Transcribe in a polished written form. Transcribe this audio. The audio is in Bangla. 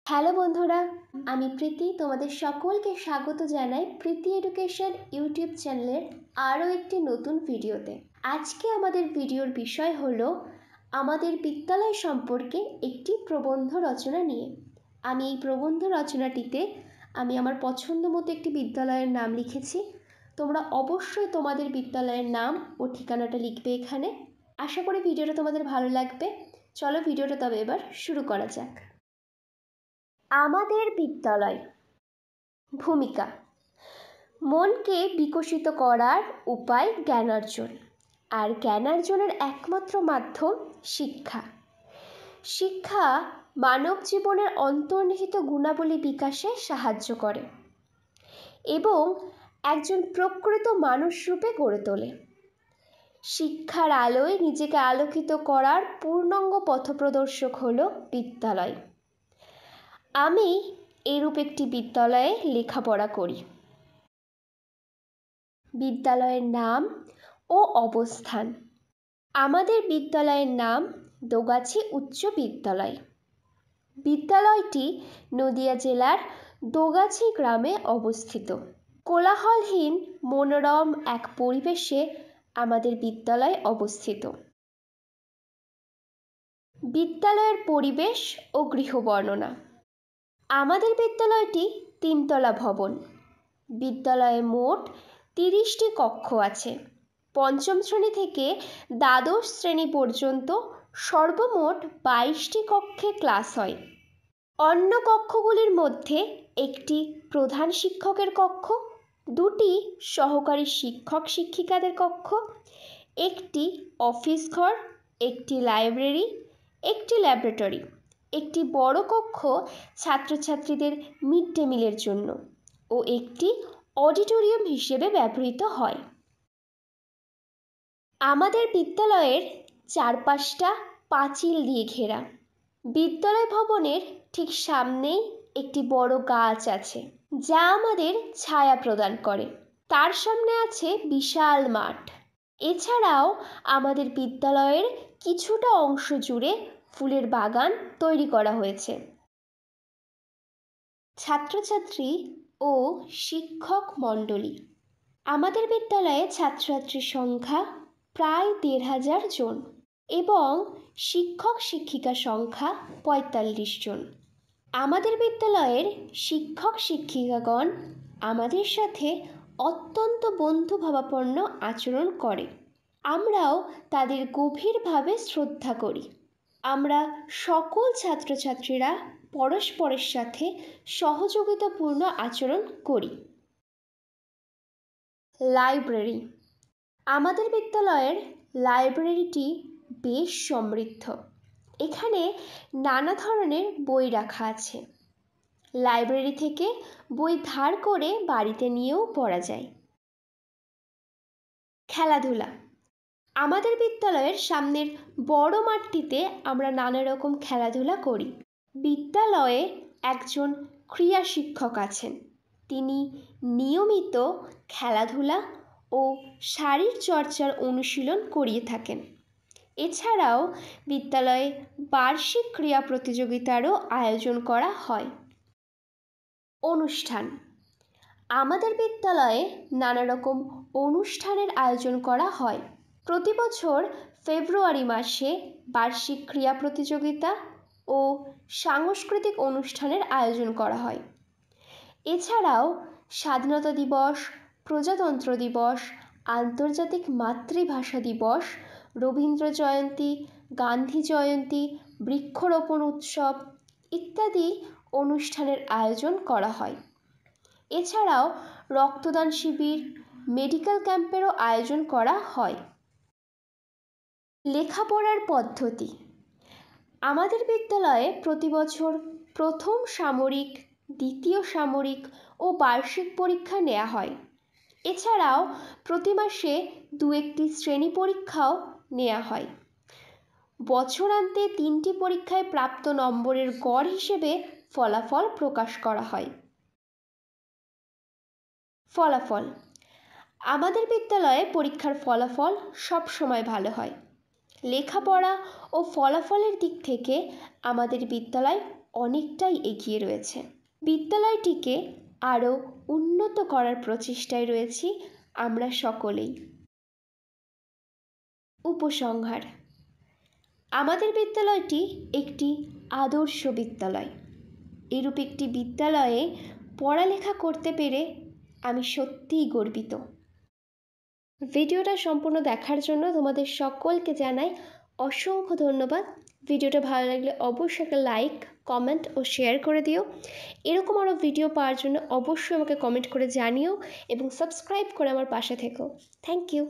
হ্যালো বন্ধুরা, আমি প্রীতি। তোমাদের সকলকে স্বাগত জানাই প্রীতি এডুকেশন ইউটিউব চ্যানেলের আরও একটি নতুন ভিডিওতে। আজকে আমাদের ভিডিওর বিষয় হলো আমাদের বিদ্যালয় সম্পর্কে একটি প্রবন্ধ রচনা নিয়ে। আমি এই প্রবন্ধ রচনাটিতে আমার পছন্দ মতো একটি বিদ্যালয়ের নাম লিখেছি। তোমরা অবশ্যই তোমাদের বিদ্যালয়ের নাম ও ঠিকানাটা লিখবে এখানে। আশা করি ভিডিওটা তোমাদের ভালো লাগবে। চলো ভিডিওটা তবে এবার শুরু করা যাক। আমাদের বিদ্যালয়। ভূমিকা: মনকে বিকশিত করার উপায় জ্ঞানার্জন, আর জ্ঞানার্জনের একমাত্র মাধ্যম শিক্ষা। শিক্ষা মানব জীবনের অন্তর্নিহিত গুণাবলী বিকাশে সাহায্য করে এবং একজন প্রকৃত মানুষ রূপে গড়ে তোলে। শিক্ষার আলোয় নিজেকে আলোকিত করার পূর্ণাঙ্গ পথপ্রদর্শক হলো বিদ্যালয়। আমি এরূপ একটি বিদ্যালয়ে লেখাপড়া করি। বিদ্যালয়ের নাম ও অবস্থান: আমাদের বিদ্যালয়ের নাম দোগাছি উচ্চ বিদ্যালয়। বিদ্যালয়টি নদিয়া জেলার দোগাছি গ্রামে অবস্থিত। কোলাহলহীন মনোরম এক পরিবেশে আমাদের বিদ্যালয় অবস্থিত। বিদ্যালয়ের পরিবেশ ও গৃহবর্ণনা: আমাদের বিদ্যালয়টি তিনতলা ভবন। বিদ্যালয়ে মোট 30টি কক্ষ আছে। পঞ্চম শ্রেণী থেকে দ্বাদশ শ্রেণী পর্যন্ত সর্বমোট 22টি কক্ষে ক্লাস হয়। অন্য কক্ষগুলির মধ্যে একটি প্রধান শিক্ষকের কক্ষ, 2টি সহকারী শিক্ষক শিক্ষিকাদের কক্ষ, একটি অফিস ঘর, একটি লাইব্রেরি, একটি ল্যাবরেটরি, একটি বড় কক্ষ ছাত্রছাত্রীদের মিড ডে মিলের জন্য ও একটি অডিটোরিয়াম হিসেবে ব্যবহৃত হয়। আমাদের বিদ্যালয়ের চারপাশটা পাঁচিল দিয়ে ঘেরা। বিদ্যালয় ভবনের ঠিক সামনেই একটি বড় গাছ আছে, যা আমাদের ছায়া প্রদান করে। তার সামনে আছে বিশাল মাঠ। এছাড়াও আমাদের বিদ্যালয়ের কিছুটা অংশ জুড়ে ফুলের বাগান তৈরি করা হয়েছে। ছাত্রছাত্রী ও শিক্ষক মণ্ডলী: আমাদের বিদ্যালয়ে ছাত্রছাত্রীর সংখ্যা প্রায় 1500 জন এবং শিক্ষক শিক্ষিকা সংখ্যা 45 জন। আমাদের বিদ্যালয়ের শিক্ষক শিক্ষিকাগণ আমাদের সাথে অত্যন্ত বন্ধুভাবাপন্ন আচরণ করে। আমরাও তাদের গভীরভাবে শ্রদ্ধা করি। আমরা সকল ছাত্রছাত্রীরা পরস্পরের সাথে সহযোগিতাপূর্ণ আচরণ করি। লাইব্রেরি: আমাদের বিদ্যালয়ের লাইব্রেরিটি বেশ সমৃদ্ধ। এখানে নানা ধরনের বই রাখা আছে। লাইব্রেরি থেকে বই ধার করে বাড়িতে নিয়েও পড়া যায়। খেলাধুলা: আমাদের বিদ্যালয়ের সামনের বড় মাঠটিতে আমরা নানা রকম খেলাধুলা করি। বিদ্যালয়ে একজন ক্রীড়া শিক্ষক আছেন। তিনি নিয়মিত খেলাধুলা ও শারীরচর্চার অনুশীলন করিয়ে থাকেন। এছাড়াও বিদ্যালয়ে বার্ষিক ক্রীড়া প্রতিযোগিতারও আয়োজন করা হয়। অনুষ্ঠান: আমাদের বিদ্যালয়ে নানা রকম অনুষ্ঠানের আয়োজন করা হয়। প্রতি বছর ফেব্রুয়ারি মাসে বার্ষিক ক্রীড়া প্রতিযোগিতা ও সাংস্কৃতিক অনুষ্ঠানের আয়োজন করা হয়। এছাড়াও স্বাধীনতা দিবস, প্রজাতন্ত্র দিবস, আন্তর্জাতিক মাতৃভাষা দিবস, রবীন্দ্র জয়ন্তী, গান্ধী জয়ন্তী, বৃক্ষরোপণ উৎসব ইত্যাদি অনুষ্ঠানের আয়োজন করা হয়। এছাড়াও রক্তদান শিবির, মেডিকেল ক্যাম্পেরও আয়োজন করা হয়। লেখাপড়ার পদ্ধতি: আমাদের বিদ্যালয়ে প্রতি বছর প্রথম সামরিক, দ্বিতীয় সামরিক ও বার্ষিক পরীক্ষা নেওয়া হয়। এছাড়াও প্রতি মাসে 2-1টি শ্রেণী পরীক্ষাও নেওয়া হয়। বছরান্তে 3টি পরীক্ষায় প্রাপ্ত নম্বরের গড় হিসেবে ফলাফল প্রকাশ করা হয়। ফলাফল: আমাদের বিদ্যালয়ে পরীক্ষার ফলাফল সবসময় ভালো হয়। লেখাপড়া ও ফলাফলের দিক থেকে আমাদের বিদ্যালয় অনেকটাই এগিয়ে রয়েছে। বিদ্যালয়টিকে আরও উন্নত করার প্রচেষ্টায় রয়েছি আমরা সকলেই। উপসংহার: আমাদের বিদ্যালয়টি একটি আদর্শ বিদ্যালয়। এরূপ একটি বিদ্যালয়ে পড়ালেখা করতে পেরে আমি সত্যিই গর্বিত। ভিডিওটা সম্পূর্ণ দেখার জন্য তোমাদের সকলকে জানাই অসংখ্য ধন্যবাদ। ভিডিওটা ভালো লাগলে অবশ্যই একটা লাইক, কমেন্ট ও শেয়ার করে দিও। এরকম আরও ভিডিও পাওয়ার জন্য অবশ্যই আমাকে কমেন্ট করে জানিও এবং সাবস্ক্রাইব করে আমার পাশে থেকো। Thank you.